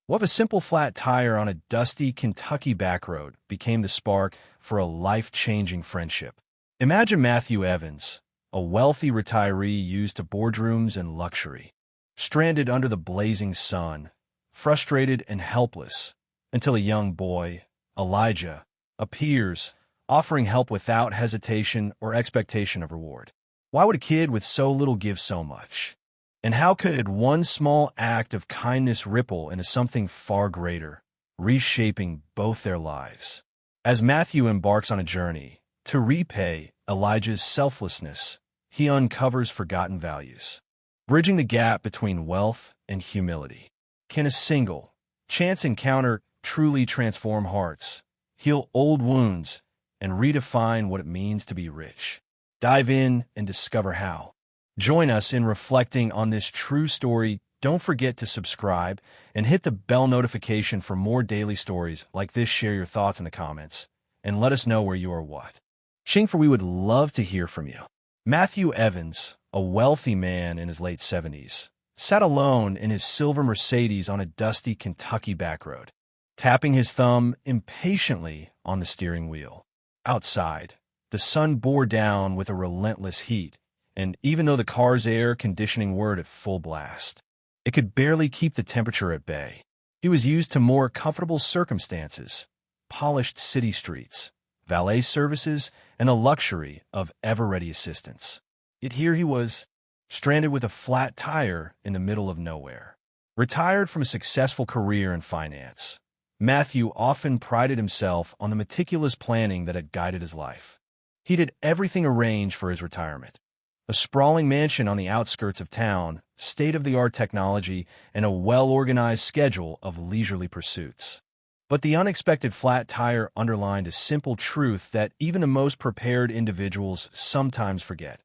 What if a simple flat tire on a dusty Kentucky back road became the spark for a life-changing friendship? Imagine Matthew Evans, a wealthy retiree used to boardrooms and luxury, stranded under the blazing sun, frustrated and helpless, until a young boy, Elijah, appears, offering help without hesitation or expectation of reward. Why would a kid with so little give so much? And how could one small act of kindness ripple into something far greater, reshaping both their lives? As Matthew embarks on a journey to repay Elijah's selflessness, he uncovers forgotten values, bridging the gap between wealth and humility. Can a single, chance encounter truly transform hearts, heal old wounds, and redefine what it means to be rich? Dive in and discover how. Join us in reflecting on this true story. Don't forget to subscribe and hit the bell notification for more daily stories like this. Share your thoughts in the comments and let us know where you are what. For we would love to hear from you. Matthew Evans, a wealthy man in his late 70s, sat alone in his silver Mercedes on a dusty Kentucky back road, tapping his thumb impatiently on the steering wheel. Outside, the sun bore down with a relentless heat, and even though the car's air conditioning were at full blast, it could barely keep the temperature at bay. He was used to more comfortable circumstances, polished city streets, valet services, and a luxury of ever-ready assistance. Yet here he was, stranded with a flat tire in the middle of nowhere. Retired from a successful career in finance, Matthew often prided himself on the meticulous planning that had guided his life. He had everything arranged for his retirement. A sprawling mansion on the outskirts of town, state-of-the-art technology, and a well-organized schedule of leisurely pursuits. But the unexpected flat tire underlined a simple truth that even the most prepared individuals sometimes forget.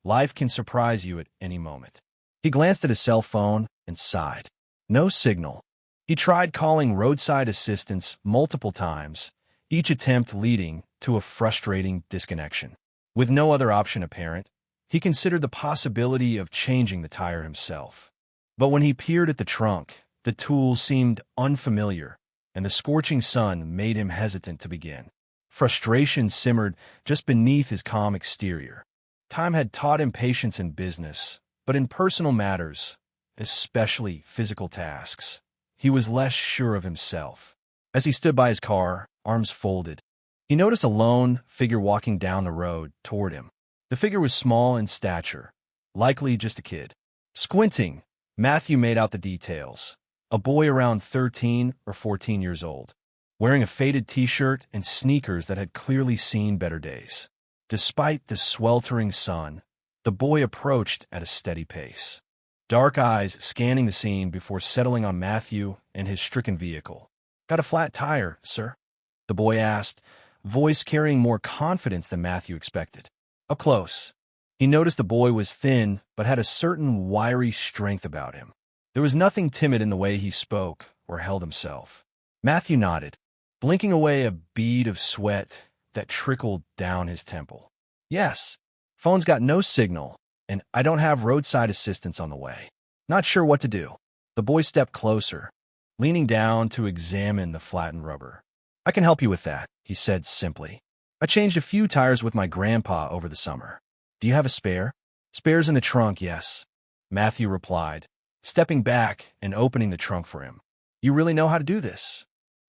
Life can surprise you at any moment. He glanced at his cell phone and sighed. No signal. He tried calling roadside assistance multiple times, each attempt leading to a frustrating disconnection. With no other option apparent, he considered the possibility of changing the tire himself. But when he peered at the trunk, the tool seemed unfamiliar, and the scorching sun made him hesitant to begin. Frustration simmered just beneath his calm exterior. Time had taught him patience in business, but in personal matters, especially physical tasks, he was less sure of himself. As he stood by his car, arms folded, he noticed a lone figure walking down the road toward him. The figure was small in stature, likely just a kid. Squinting, Matthew made out the details. A boy around 13 or 14 years old, wearing a faded t-shirt and sneakers that had clearly seen better days. Despite the sweltering sun, the boy approached at a steady pace, dark eyes scanning the scene before settling on Matthew and his stricken vehicle. "Got a flat tire, sir?" the boy asked, voice carrying more confidence than Matthew expected. Up close, he noticed the boy was thin but had a certain wiry strength about him. There was nothing timid in the way he spoke or held himself. Matthew nodded, blinking away a bead of sweat that trickled down his temple. "Yes, phone's got no signal, and I don't have roadside assistance on the way. Not sure what to do." The boy stepped closer, leaning down to examine the flattened rubber. "I can help you with that," he said simply. "I changed a few tires with my grandpa over the summer. Do you have a spare?" "Spare's in the trunk, yes," Matthew replied, stepping back and opening the trunk for him. "You really know how to do this?"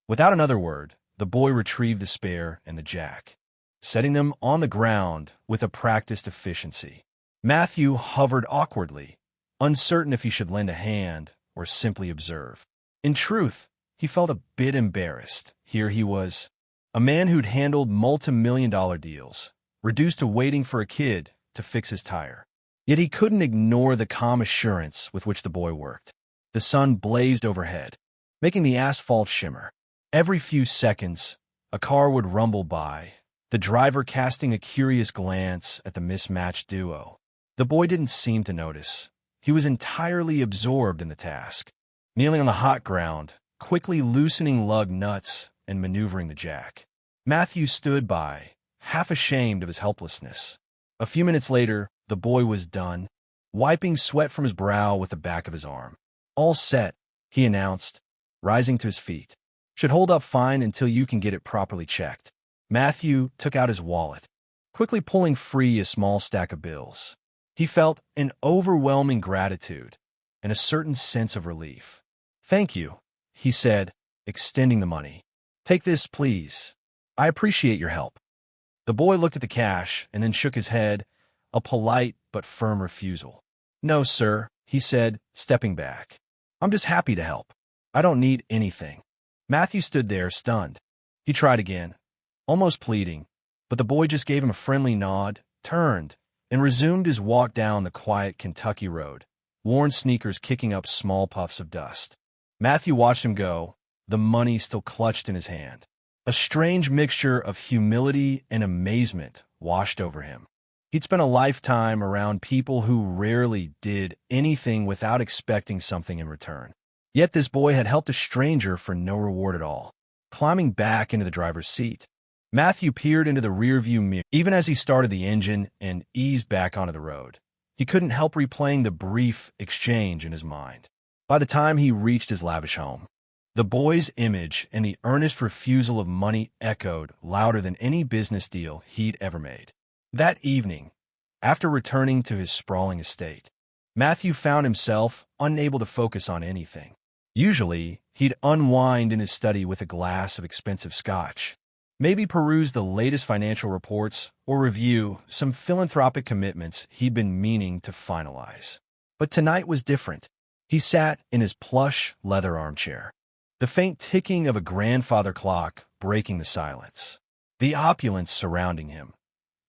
Without another word, the boy retrieved the spare and the jack, setting them on the ground with a practiced efficiency. Matthew hovered awkwardly, uncertain if he should lend a hand or simply observe. In truth, he felt a bit embarrassed. Here he was, a man who'd handled multi-million-dollar deals, reduced to waiting for a kid to fix his tire. Yet he couldn't ignore the calm assurance with which the boy worked. The sun blazed overhead, making the asphalt shimmer. Every few seconds, a car would rumble by, the driver casting a curious glance at the mismatched duo. The boy didn't seem to notice. He was entirely absorbed in the task, kneeling on the hot ground, quickly loosening lug nuts and maneuvering the jack. Matthew stood by, half ashamed of his helplessness. A few minutes later, the boy was done, wiping sweat from his brow with the back of his arm. "All set," he announced, rising to his feet. Should hold up fine until you can get it properly checked. Matthew took out his wallet, quickly pulling free a small stack of bills. He felt an overwhelming gratitude and a certain sense of relief. "Thank you," he said, extending the money. "Take this, please. I appreciate your help." The boy looked at the cash and then shook his head, a polite but firm refusal. "No, sir," he said, stepping back. "I'm just happy to help. I don't need anything." Matthew stood there, stunned. He tried again, almost pleading, but the boy just gave him a friendly nod, turned, and resumed his walk down the quiet Kentucky road, worn sneakers kicking up small puffs of dust. Matthew watched him go, the money still clutched in his hand. A strange mixture of humility and amazement washed over him. He'd spent a lifetime around people who rarely did anything without expecting something in return. Yet this boy had helped a stranger for no reward at all. Climbing back into the driver's seat, Matthew peered into the rearview mirror. Even as he started the engine and eased back onto the road, he couldn't help replaying the brief exchange in his mind. By the time he reached his lavish home, the boy's image and the earnest refusal of money echoed louder than any business deal he'd ever made. That evening, after returning to his sprawling estate, Matthew found himself unable to focus on anything. Usually, he'd unwind in his study with a glass of expensive scotch, maybe peruse the latest financial reports or review some philanthropic commitments he'd been meaning to finalize. But tonight was different. He sat in his plush leather armchair, the faint ticking of a grandfather clock breaking the silence, the opulence surrounding him,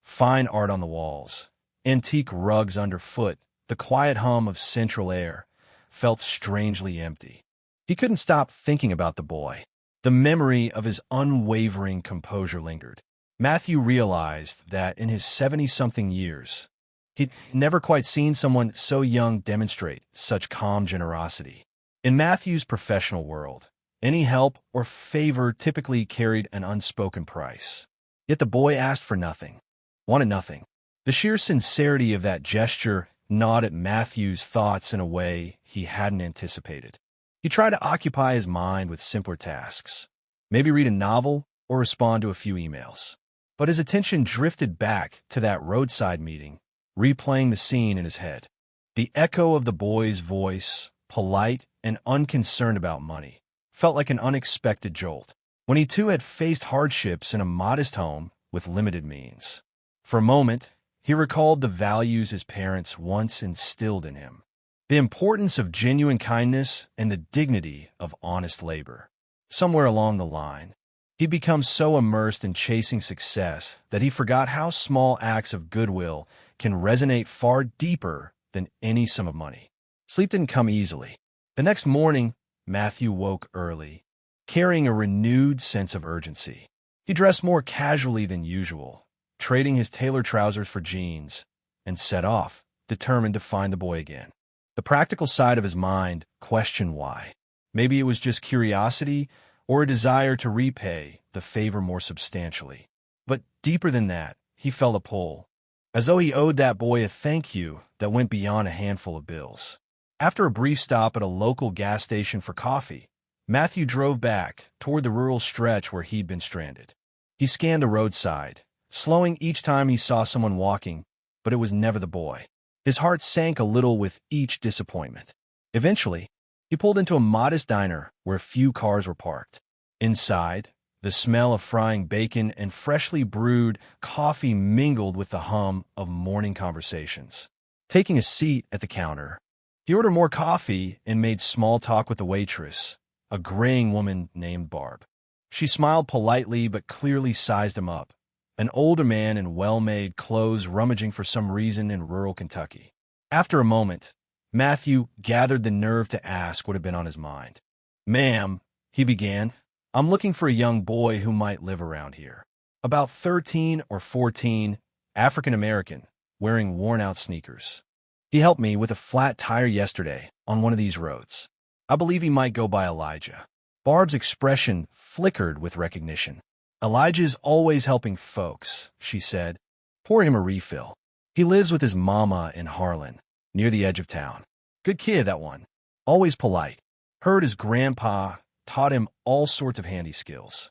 fine art on the walls, antique rugs underfoot, the quiet hum of central air felt strangely empty. He couldn't stop thinking about the boy. The memory of his unwavering composure lingered. Matthew realized that in his 70-something years, he'd never quite seen someone so young demonstrate such calm generosity. In Matthew's professional world, any help or favor typically carried an unspoken price. Yet the boy asked for nothing, wanted nothing. The sheer sincerity of that gesture gnawed at Matthew's thoughts in a way he hadn't anticipated. He tried to occupy his mind with simpler tasks, maybe read a novel or respond to a few emails. But his attention drifted back to that roadside meeting, replaying the scene in his head. The echo of the boy's voice, polite and unconcerned about money, felt like an unexpected jolt, when he too had faced hardships in a modest home with limited means. For a moment, he recalled the values his parents once instilled in him. The importance of genuine kindness and the dignity of honest labor. Somewhere along the line, he'd become so immersed in chasing success that he forgot how small acts of goodwill can resonate far deeper than any sum of money. Sleep didn't come easily. The next morning, Matthew woke early, carrying a renewed sense of urgency. He dressed more casually than usual, trading his tailored trousers for jeans, and set off, determined to find the boy again. The practical side of his mind questioned why. Maybe it was just curiosity or a desire to repay the favor more substantially. But deeper than that, he felt a pull, as though he owed that boy a thank you that went beyond a handful of bills. After a brief stop at a local gas station for coffee, Matthew drove back toward the rural stretch where he'd been stranded. He scanned the roadside, slowing each time he saw someone walking, but it was never the boy. His heart sank a little with each disappointment. Eventually, he pulled into a modest diner where few cars were parked. Inside, the smell of frying bacon and freshly brewed coffee mingled with the hum of morning conversations. Taking a seat at the counter, he ordered more coffee and made small talk with the waitress, a graying woman named Barb. She smiled politely but clearly sized him up, an older man in well-made clothes rummaging for some reason in rural Kentucky. After a moment, Matthew gathered the nerve to ask what had been on his mind. "Ma'am," he began, "I'm looking for a young boy who might live around here. About 13 or 14, African-American, wearing worn-out sneakers. He helped me with a flat tire yesterday on one of these roads. I believe he might go by Elijah." Barb's expression flickered with recognition. "Elijah's always helping folks," she said. "Pour him a refill. He lives with his mama in Harlan, near the edge of town. Good kid, that one. Always polite. Heard his grandpa taught him all sorts of handy skills.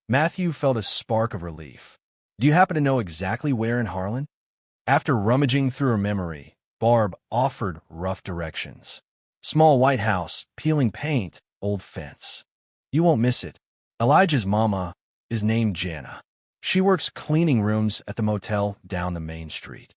Matthew felt a spark of relief. Do you happen to know exactly where in Harlan? After rummaging through her memory, Barb offered rough directions. Small white house, peeling paint, old fence. You won't miss it. Elijah's mama is named Jana. She works cleaning rooms at the motel down the main street.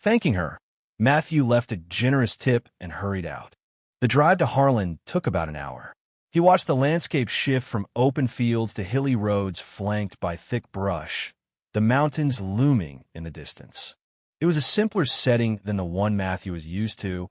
Thanking her, Matthew left a generous tip and hurried out. The drive to Harlan took about an hour. He watched the landscape shift from open fields to hilly roads flanked by thick brush, the mountains looming in the distance. It was a simpler setting than the one Matthew was used to,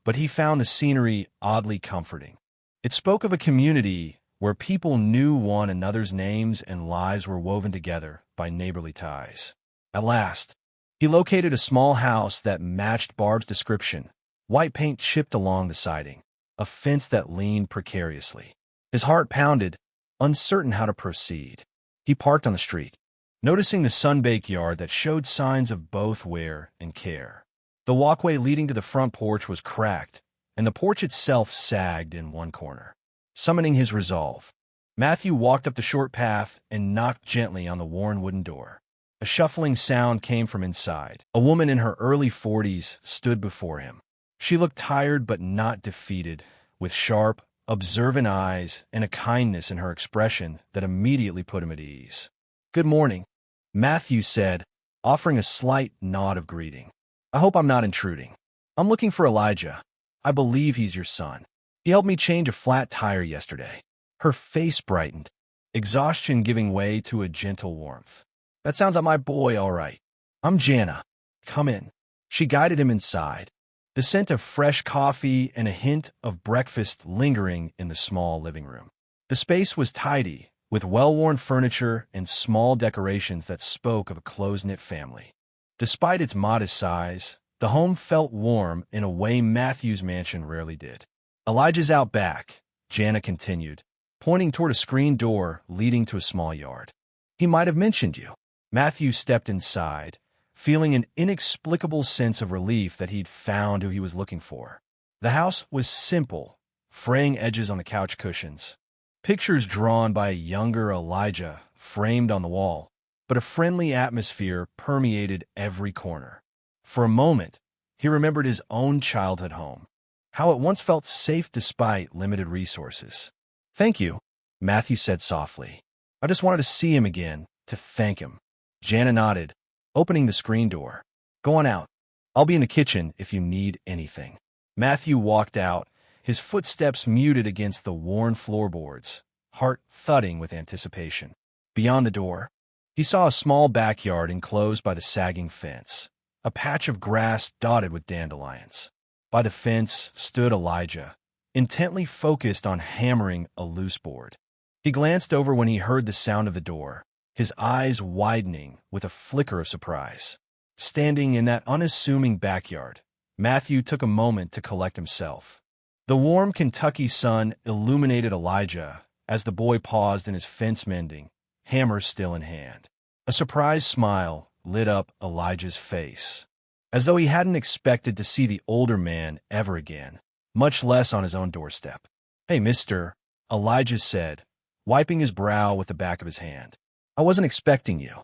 but he found the scenery oddly comforting. It spoke of a community where people knew one another's names and lives were woven together by neighborly ties. At last, he located a small house that matched Barb's description, white paint chipped along the siding, a fence that leaned precariously. His heart pounded, uncertain how to proceed. He parked on the street, noticing the sun-baked yard that showed signs of both wear and care. The walkway leading to the front porch was cracked, and the porch itself sagged in one corner. Summoning his resolve, Matthew walked up the short path and knocked gently on the worn wooden door. A shuffling sound came from inside. A woman in her early 40s stood before him. She looked tired but not defeated, with sharp, observant eyes and a kindness in her expression that immediately put him at ease. "Good morning," Matthew said, offering a slight nod of greeting. "I hope I'm not intruding. I'm looking for Elijah. I believe he's your son. He helped me change a flat tire yesterday." Her face brightened, exhaustion giving way to a gentle warmth. "That sounds like my boy, all right. I'm Jana. Come in." She guided him inside, the scent of fresh coffee and a hint of breakfast lingering in the small living room. The space was tidy, with well-worn furniture and small decorations that spoke of a close-knit family. Despite its modest size, the home felt warm in a way Matthew's mansion rarely did. "Elijah's out back," Jana continued, pointing toward a screen door leading to a small yard. "He might have mentioned you." Matthew stepped inside, feeling an inexplicable sense of relief that he'd found who he was looking for. The house was simple, fraying edges on the couch cushions, pictures drawn by a younger Elijah framed on the wall, but a friendly atmosphere permeated every corner. For a moment, he remembered his own childhood home, how it once felt safe despite limited resources. "Thank you," Matthew said softly. "I just wanted to see him again, to thank him." Jana nodded, opening the screen door. "Go on out. I'll be in the kitchen if you need anything." Matthew walked out, his footsteps muted against the worn floorboards, heart thudding with anticipation. Beyond the door, he saw a small backyard enclosed by the sagging fence, a patch of grass dotted with dandelions. By the fence stood Elijah, intently focused on hammering a loose board. He glanced over when he heard the sound of the door, his eyes widening with a flicker of surprise. Standing in that unassuming backyard, Matthew took a moment to collect himself. The warm Kentucky sun illuminated Elijah as the boy paused in his fence mending, hammer still in hand. A surprised smile lit up Elijah's face, as though he hadn't expected to see the older man ever again, much less on his own doorstep. "Hey, mister," Elijah said, wiping his brow with the back of his hand. "I wasn't expecting you."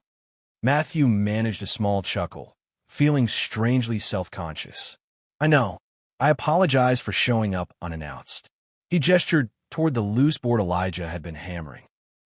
Matthew managed a small chuckle, feeling strangely self-conscious. "I know. I apologize for showing up unannounced." He gestured toward the loose board Elijah had been hammering.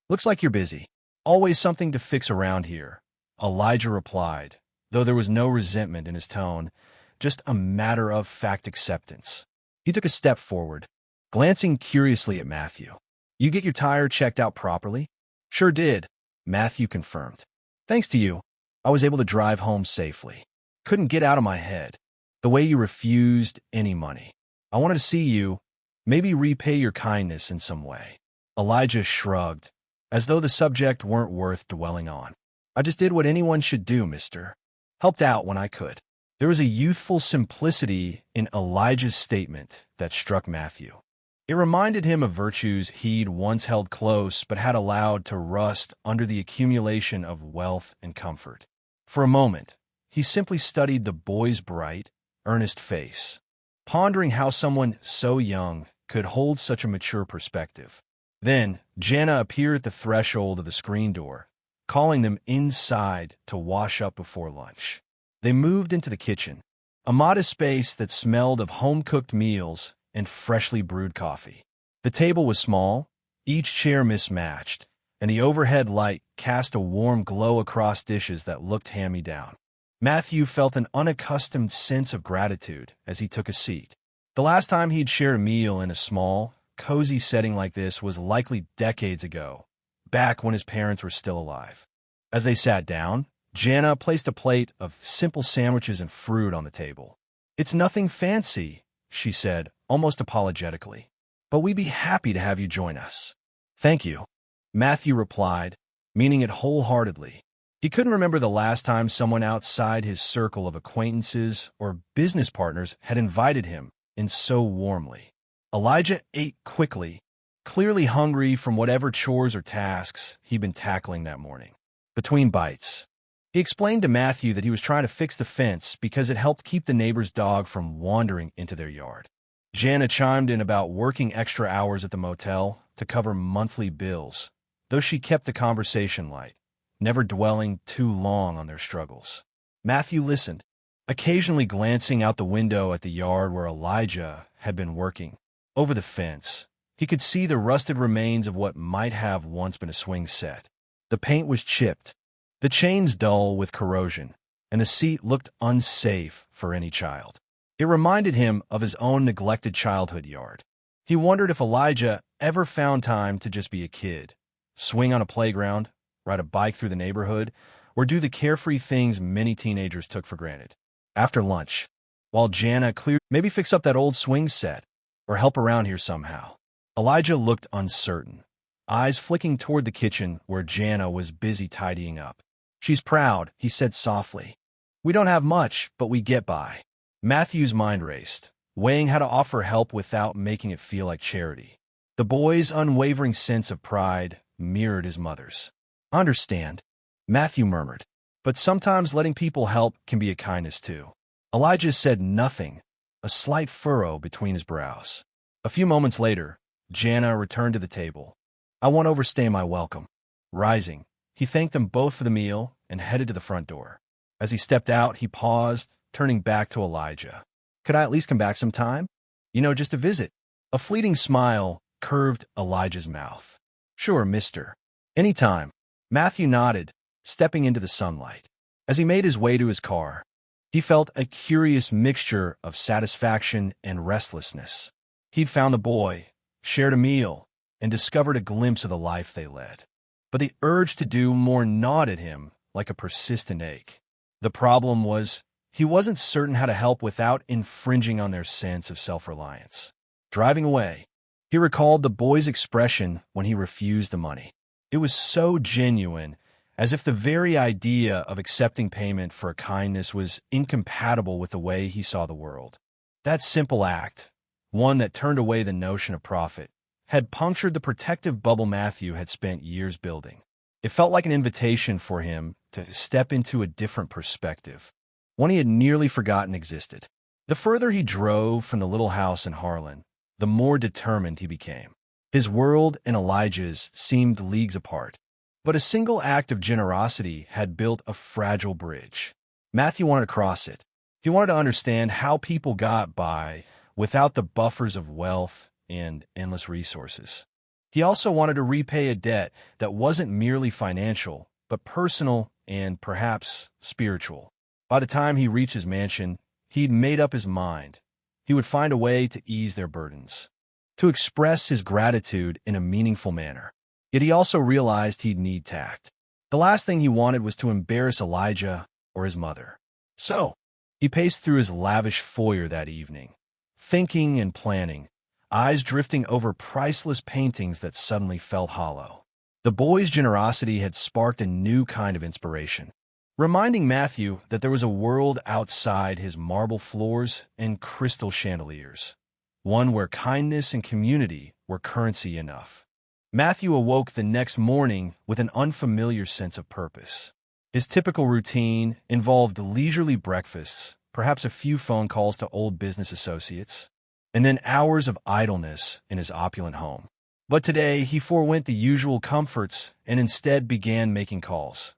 "Looks like you're busy. Always something to fix around here," Elijah replied, though there was no resentment in his tone, just a matter-of-fact acceptance. He took a step forward, glancing curiously at Matthew. "You get your tire checked out properly?" "Sure did," Matthew confirmed. "Thanks to you, I was able to drive home safely. Couldn't get out of my head. The way you refused any money. I wanted to see you, maybe repay your kindness in some way." Elijah shrugged, as though the subject weren't worth dwelling on. "I just did what anyone should do, mister. Helped out when I could." There was a youthful simplicity in Elijah's statement that struck Matthew. It reminded him of virtues he'd once held close but had allowed to rust under the accumulation of wealth and comfort. For a moment, he simply studied the boy's bright, earnest face, pondering how someone so young could hold such a mature perspective. Then, Jana appeared at the threshold of the screen door, calling them inside to wash up before lunch. They moved into the kitchen, a modest space that smelled of home-cooked meals and freshly brewed coffee. The table was small, each chair mismatched, and the overhead light cast a warm glow across dishes that looked hand-me-down. Matthew felt an unaccustomed sense of gratitude as he took a seat. The last time he'd shared a meal in a small, cozy setting like this was likely decades ago, back when his parents were still alive. As they sat down, Jana placed a plate of simple sandwiches and fruit on the table. "It's nothing fancy," she said, almost apologetically, "but we'd be happy to have you join us." "Thank you," Matthew replied, meaning it wholeheartedly. He couldn't remember the last time someone outside his circle of acquaintances or business partners had invited him in so warmly. Elijah ate quickly, clearly hungry from whatever chores or tasks he'd been tackling that morning. Between bites, he explained to Matthew that he was trying to fix the fence because it helped keep the neighbor's dog from wandering into their yard. Jana chimed in about working extra hours at the motel to cover monthly bills, though she kept the conversation light, never dwelling too long on their struggles. Matthew listened, occasionally glancing out the window at the yard where Elijah had been working. Over the fence, he could see the rusted remains of what might have once been a swing set. The paint was chipped, the chains dull with corrosion, and the seat looked unsafe for any child. It reminded him of his own neglected childhood yard. He wondered if Elijah ever found time to just be a kid, swing on a playground, ride a bike through the neighborhood, or do the carefree things many teenagers took for granted. After lunch, while Jana cleared, maybe fix up that old swing set, or help around here somehow. Elijah looked uncertain, eyes flicking toward the kitchen where Jana was busy tidying up. "She's proud," he said softly. "We don't have much, but we get by." Matthew's mind raced, weighing how to offer help without making it feel like charity. The boy's unwavering sense of pride mirrored his mother's. "I understand," Matthew murmured, "but sometimes letting people help can be a kindness too." Elijah said nothing, a slight furrow between his brows. A few moments later, Jana returned to the table. "I won't overstay my welcome." Rising, he thanked them both for the meal and headed to the front door. As he stepped out, he paused, turning back to Elijah. "Could I at least come back sometime? Just to visit?" A fleeting smile curved Elijah's mouth. "Sure, mister. Anytime." Matthew nodded, stepping into the sunlight. As he made his way to his car, he felt a curious mixture of satisfaction and restlessness. He'd found the boy, shared a meal, and discovered a glimpse of the life they led. But the urge to do more gnawed at him like a persistent ache. The problem was, he wasn't certain how to help without infringing on their sense of self-reliance. Driving away, he recalled the boy's expression when he refused the money. It was so genuine, as if the very idea of accepting payment for a kindness was incompatible with the way he saw the world. That simple act, one that turned away the notion of profit, had punctured the protective bubble Matthew had spent years building. It felt like an invitation for him to step into a different perspective, one he had nearly forgotten existed. The further he drove from the little house in Harlan, the more determined he became. His world and Elijah's seemed leagues apart, but a single act of generosity had built a fragile bridge. Matthew wanted to cross it. He wanted to understand how people got by without the buffers of wealth and endless resources. He also wanted to repay a debt that wasn't merely financial, but personal and perhaps spiritual. By the time he reached his mansion, he'd made up his mind. He would find a way to ease their burdens, to express his gratitude in a meaningful manner. Yet he also realized he'd need tact. The last thing he wanted was to embarrass Elijah or his mother. So, he paced through his lavish foyer that evening, thinking and planning, eyes drifting over priceless paintings that suddenly felt hollow. The boy's generosity had sparked a new kind of inspiration, reminding Matthew that there was a world outside his marble floors and crystal chandeliers, one where kindness and community were currency enough. Matthew awoke the next morning with an unfamiliar sense of purpose. His typical routine involved leisurely breakfasts, perhaps a few phone calls to old business associates, and then hours of idleness in his opulent home. But today, he forewent the usual comforts and instead began making calls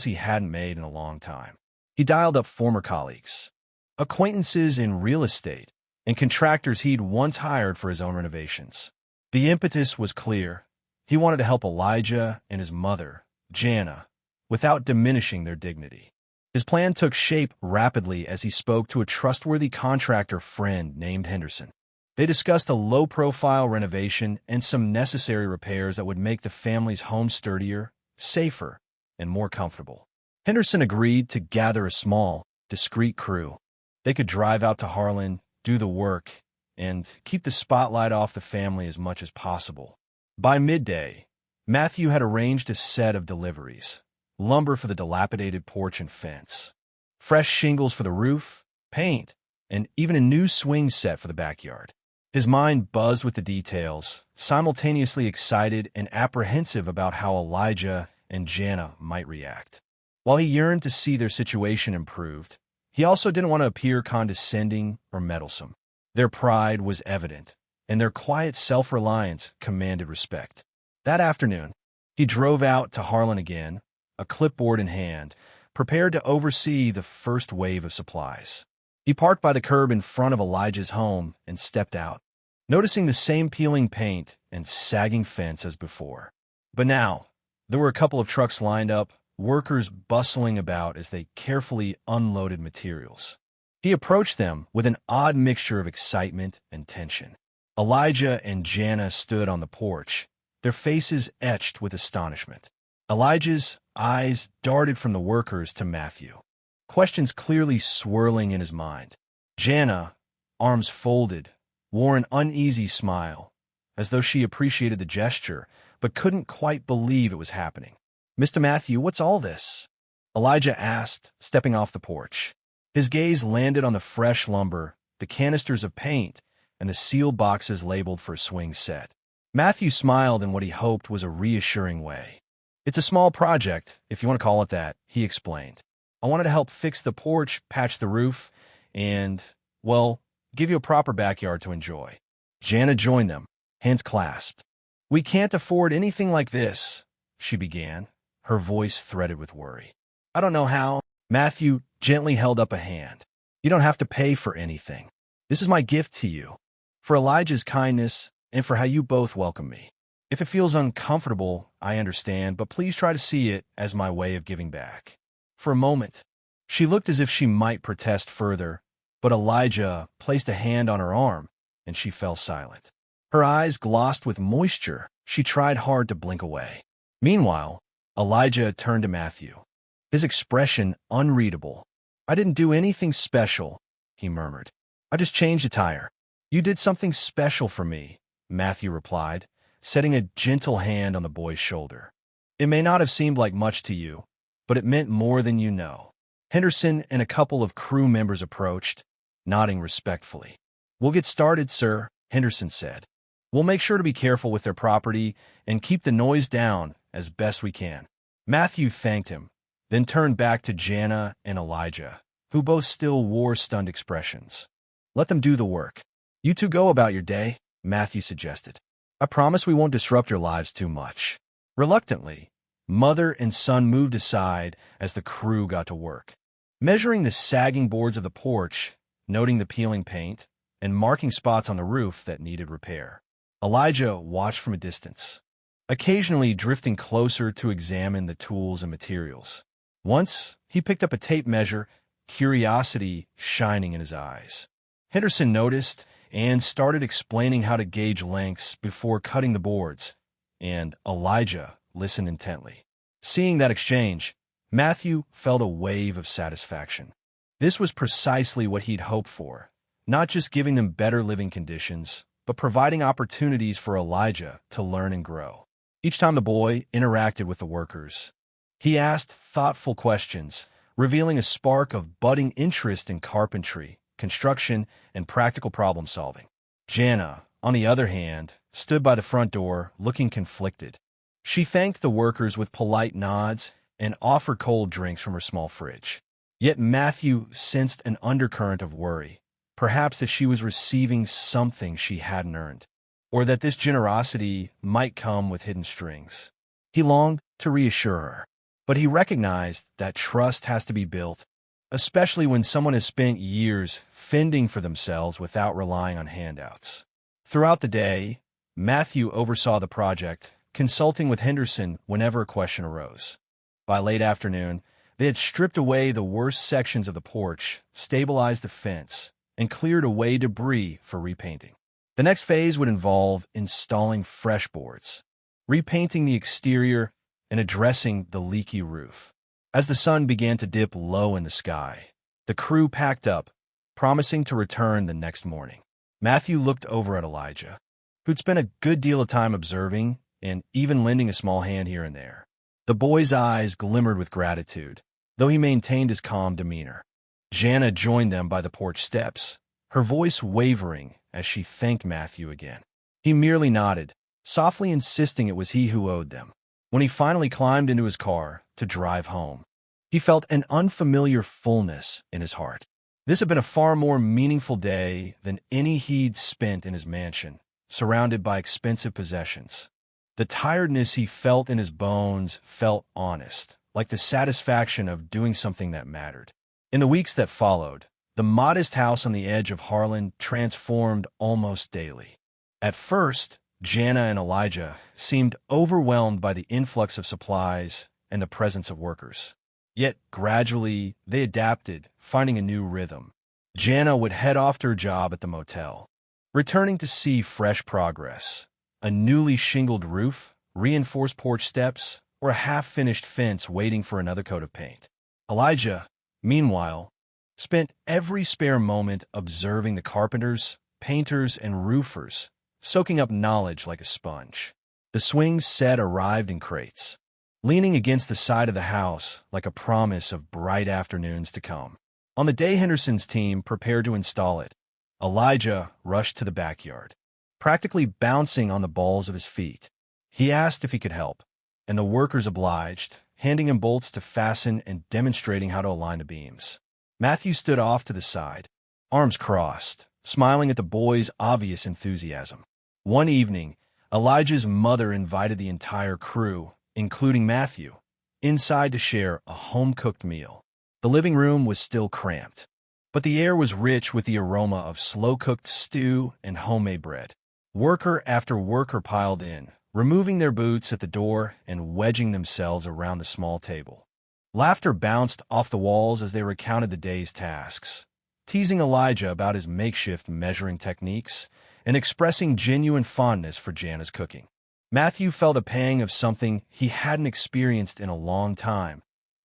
he hadn't made in a long time. He dialed up former colleagues, acquaintances in real estate, and contractors he'd once hired for his own renovations. The impetus was clear. He wanted to help Elijah and his mother, Jana, without diminishing their dignity. His plan took shape rapidly as he spoke to a trustworthy contractor friend named Henderson. They discussed a low-profile renovation and some necessary repairs that would make the family's home sturdier, safer, and more comfortable. Henderson agreed to gather a small, discreet crew. They could drive out to Harlan, do the work, and keep the spotlight off the family as much as possible. By midday, Matthew had arranged a set of deliveries: lumber for the dilapidated porch and fence, fresh shingles for the roof, paint, and even a new swing set for the backyard. His mind buzzed with the details, simultaneously excited and apprehensive about how Elijah and Jana might react. While he yearned to see their situation improved, he also didn't want to appear condescending or meddlesome. Their pride was evident, and their quiet self-reliance commanded respect. That afternoon, he drove out to Harlan again, a clipboard in hand, prepared to oversee the first wave of supplies. He parked by the curb in front of Elijah's home and stepped out, noticing the same peeling paint and sagging fence as before. But now, there were a couple of trucks lined up, workers bustling about as they carefully unloaded materials. He approached them with an odd mixture of excitement and tension. Elijah and Jana stood on the porch, their faces etched with astonishment. Elijah's eyes darted from the workers to Matthew, questions clearly swirling in his mind. Jana, arms folded, wore an uneasy smile, as though she appreciated the gesture, but couldn't quite believe it was happening. "Mr. Matthew, what's all this?" Elijah asked, stepping off the porch. His gaze landed on the fresh lumber, the canisters of paint, and the sealed boxes labeled for a swing set. Matthew smiled in what he hoped was a reassuring way. "It's a small project, if you want to call it that," he explained. "I wanted to help fix the porch, patch the roof, and, well, give you a proper backyard to enjoy." Jana joined them, hands clasped. "We can't afford anything like this," she began, her voice threaded with worry. "I don't know how." Matthew gently held up a hand. "You don't have to pay for anything. This is my gift to you, for Elijah's kindness and for how you both welcome me. If it feels uncomfortable, I understand, but please try to see it as my way of giving back." For a moment, she looked as if she might protest further, but Elijah placed a hand on her arm, and she fell silent. Her eyes glossed with moisture. She tried hard to blink away. Meanwhile, Elijah turned to Matthew, his expression unreadable. "I didn't do anything special," he murmured. "I just changed a tire." "You did something special for me," Matthew replied, setting a gentle hand on the boy's shoulder. "It may not have seemed like much to you, but it meant more than you know." Henderson and a couple of crew members approached, nodding respectfully. "We'll get started, sir," Henderson said. "We'll make sure to be careful with their property and keep the noise down as best we can." Matthew thanked him, then turned back to Jana and Elijah, who both still wore stunned expressions. "Let them do the work. You two go about your day," Matthew suggested. "I promise we won't disrupt your lives too much." Reluctantly, mother and son moved aside as the crew got to work. Measuring the sagging boards of the porch, noting the peeling paint, and marking spots on the roof that needed repair, Elijah watched from a distance, occasionally drifting closer to examine the tools and materials. Once, he picked up a tape measure, curiosity shining in his eyes. Henderson noticed and started explaining how to gauge lengths before cutting the boards, and Elijah listened intently. Seeing that exchange, Matthew felt a wave of satisfaction. This was precisely what he'd hoped for, not just giving them better living conditions, but providing opportunities for Elijah to learn and grow. Each time the boy interacted with the workers, he asked thoughtful questions, revealing a spark of budding interest in carpentry, construction, and practical problem-solving. Jana, on the other hand, stood by the front door, looking conflicted. She thanked the workers with polite nods and offered cold drinks from her small fridge. Yet Matthew sensed an undercurrent of worry, perhaps that she was receiving something she hadn't earned. or that this generosity might come with hidden strings. He longed to reassure her, but he recognized that trust has to be built, especially when someone has spent years fending for themselves without relying on handouts. Throughout the day, Matthew oversaw the project, consulting with Henderson whenever a question arose. By late afternoon, they had stripped away the worst sections of the porch, stabilized the fence, and cleared away debris for repainting. The next phase would involve installing fresh boards, repainting the exterior, and addressing the leaky roof. As the sun began to dip low in the sky, the crew packed up, promising to return the next morning. Matthew looked over at Elijah, who'd spent a good deal of time observing and even lending a small hand here and there. The boy's eyes glimmered with gratitude, though he maintained his calm demeanor. Jana joined them by the porch steps, her voice wavering as she thanked Matthew again. He merely nodded, softly insisting it was he who owed them. When he finally climbed into his car to drive home, he felt an unfamiliar fullness in his heart. This had been a far more meaningful day than any he'd spent in his mansion, surrounded by expensive possessions. The tiredness he felt in his bones felt honest, like the satisfaction of doing something that mattered. In the weeks that followed, the modest house on the edge of Harlan transformed almost daily. At first, Jana and Elijah seemed overwhelmed by the influx of supplies and the presence of workers. Yet, gradually, they adapted, finding a new rhythm. Jana would head off to her job at the motel, returning to see fresh progress: a newly shingled roof, reinforced porch steps, or a half-finished fence waiting for another coat of paint. Elijah, meanwhile, spent every spare moment observing the carpenters, painters, and roofers, soaking up knowledge like a sponge. The swing set arrived in crates, leaning against the side of the house like a promise of bright afternoons to come. On the day Henderson's team prepared to install it, Elijah rushed to the backyard, practically bouncing on the balls of his feet. He asked if he could help, and the workers obliged, handing him bolts to fasten and demonstrating how to align the beams. Matthew stood off to the side, arms crossed, smiling at the boy's obvious enthusiasm. One evening, Elijah's mother invited the entire crew, including Matthew, inside to share a home-cooked meal. The living room was still cramped, but the air was rich with the aroma of slow-cooked stew and homemade bread. Worker after worker piled in, removing their boots at the door and wedging themselves around the small table. Laughter bounced off the walls as they recounted the day's tasks, teasing Elijah about his makeshift measuring techniques and expressing genuine fondness for Jana's cooking. Matthew felt a pang of something he hadn't experienced in a long time: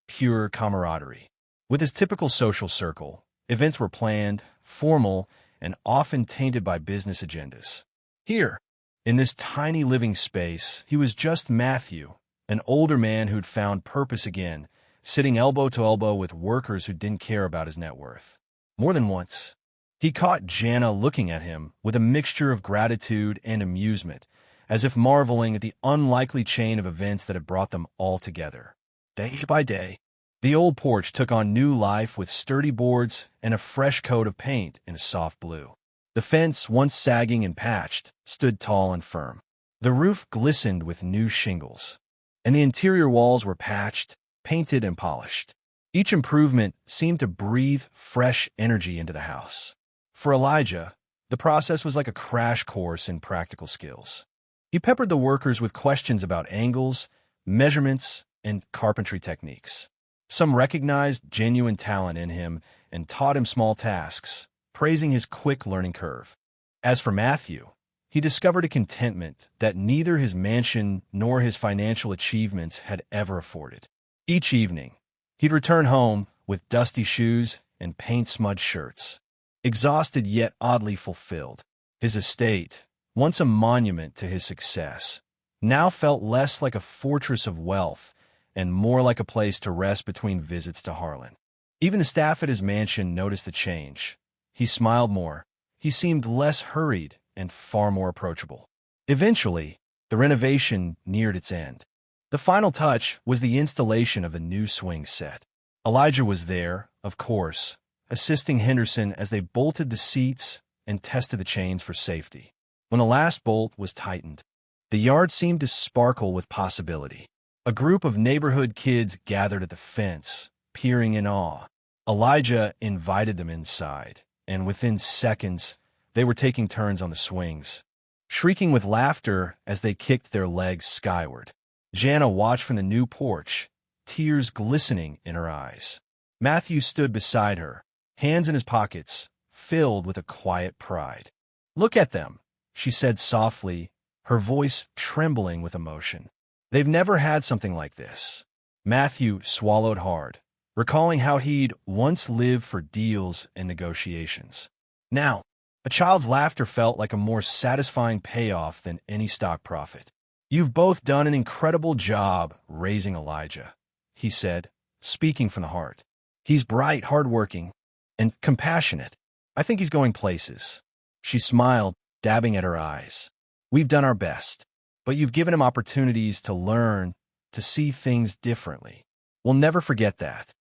pure camaraderie. With his typical social circle, events were planned, formal, and often tainted by business agendas. Here, in this tiny living space, he was just Matthew, an older man who'd found purpose again, sitting elbow to elbow with workers who didn't care about his net worth. More than once, he caught Jana looking at him with a mixture of gratitude and amusement, as if marveling at the unlikely chain of events that had brought them all together. Day by day, the old porch took on new life with sturdy boards and a fresh coat of paint in a soft blue. The fence, once sagging and patched, stood tall and firm. The roof glistened with new shingles, and the interior walls were patched, painted, and polished. Each improvement seemed to breathe fresh energy into the house. For Elijah, the process was like a crash course in practical skills. He peppered the workers with questions about angles, measurements, and carpentry techniques. Some recognized genuine talent in him and taught him small tasks, praising his quick learning curve. As for Matthew, he discovered a contentment that neither his mansion nor his financial achievements had ever afforded. Each evening, he'd return home with dusty shoes and paint-smudged shirts, exhausted yet oddly fulfilled. His estate, once a monument to his success, now felt less like a fortress of wealth and more like a place to rest between visits to Harlan. Even the staff at his mansion noticed the change. He smiled more. He seemed less hurried and far more approachable. Eventually, the renovation neared its end. The final touch was the installation of the new swing set. Elijah was there, of course, assisting Henderson as they bolted the seats and tested the chains for safety. When the last bolt was tightened, the yard seemed to sparkle with possibility. A group of neighborhood kids gathered at the fence, peering in awe. Elijah invited them inside, and within seconds, they were taking turns on the swings, shrieking with laughter as they kicked their legs skyward. Jana watched from the new porch, tears glistening in her eyes. Matthew stood beside her, hands in his pockets, filled with a quiet pride. "Look at them," she said softly, her voice trembling with emotion. "They've never had something like this." Matthew swallowed hard, recalling how he'd once lived for deals and negotiations. Now, a child's laughter felt like a more satisfying payoff than any stock profit. "You've both done an incredible job raising Elijah," he said, speaking from the heart. "He's bright, hardworking, and compassionate. I think he's going places." She smiled, dabbing at her eyes. "We've done our best, but you've given him opportunities to learn, to see things differently. We'll never forget that."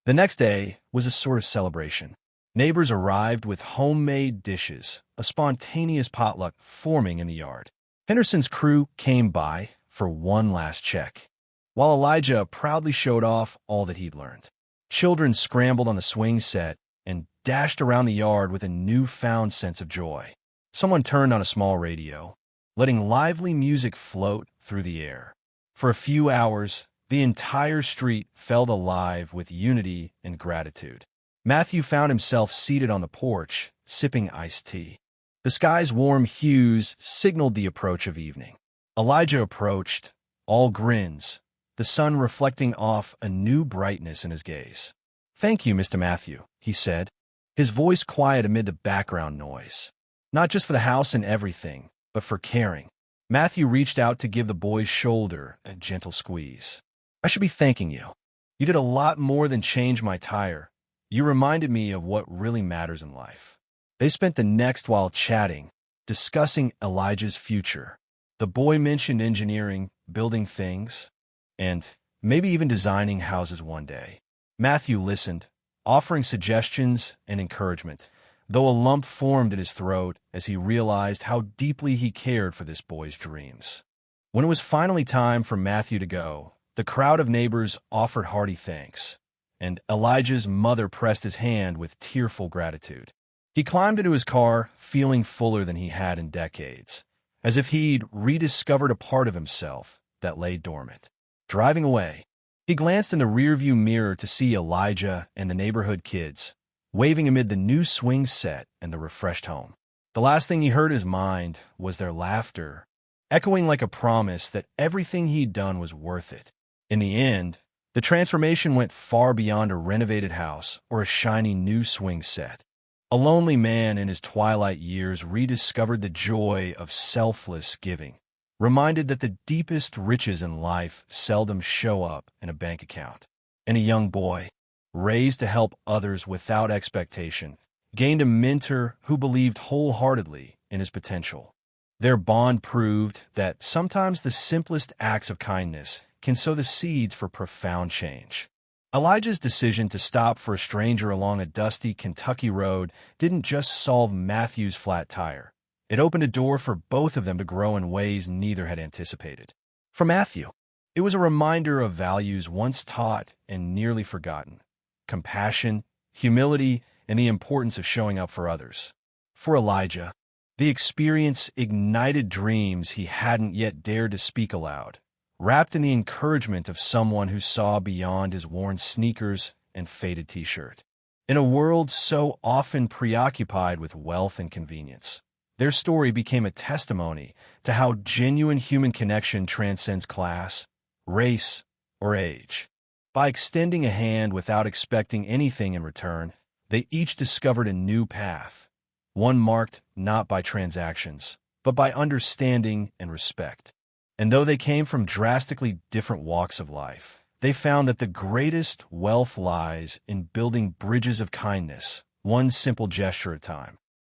The next day was a sort of celebration. Neighbors arrived with homemade dishes, a spontaneous potluck forming in the yard. Henderson's crew came by for one last check, while Elijah proudly showed off all that he'd learned. Children scrambled on the swing set and dashed around the yard with a newfound sense of joy. Someone turned on a small radio, letting lively music float through the air. For a few hours, the entire street felt alive with unity and gratitude. Matthew found himself seated on the porch, sipping iced tea. The sky's warm hues signaled the approach of evening. Elijah approached, all grins, the sun reflecting off a new brightness in his gaze. "Thank you, Mr. Matthew," he said, his voice quiet amid the background noise. "Not just for the house and everything, but for caring." Matthew reached out to give the boy's shoulder a gentle squeeze. "I should be thanking you. You did a lot more than change my tire. You reminded me of what really matters in life." They spent the next while chatting, discussing Elijah's future. The boy mentioned engineering, building things, and maybe even designing houses one day. Matthew listened, offering suggestions and encouragement, though a lump formed in his throat as he realized how deeply he cared for this boy's dreams. When it was finally time for Matthew to go, the crowd of neighbors offered hearty thanks, and Elijah's mother pressed his hand with tearful gratitude. He climbed into his car, feeling fuller than he had in decades, as if he'd rediscovered a part of himself that lay dormant. Driving away, he glanced in the rearview mirror to see Elijah and the neighborhood kids, waving amid the new swing set and the refreshed home. The last thing he heard in his mind was their laughter, echoing like a promise that everything he'd done was worth it. In the end, the transformation went far beyond a renovated house or a shiny new swing set. A lonely man in his twilight years rediscovered the joy of selfless giving, reminded that the deepest riches in life seldom show up in a bank account. And a young boy, raised to help others without expectation, gained a mentor who believed wholeheartedly in his potential. Their bond proved that sometimes the simplest acts of kindness can sow the seeds for profound change. Elijah's decision to stop for a stranger along a dusty Kentucky road didn't just solve Matthew's flat tire. It opened a door for both of them to grow in ways neither had anticipated. For Matthew, it was a reminder of values once taught and nearly forgotten: compassion, humility, and the importance of showing up for others. For Elijah, the experience ignited dreams he hadn't yet dared to speak aloud, wrapped in the encouragement of someone who saw beyond his worn sneakers and faded t-shirt. In a world so often preoccupied with wealth and convenience, their story became a testimony to how genuine human connection transcends class, race, or age. By extending a hand without expecting anything in return, they each discovered a new path, one marked not by transactions, but by understanding and respect. And though they came from drastically different walks of life, they found that the greatest wealth lies in building bridges of kindness, one simple gesture at a time.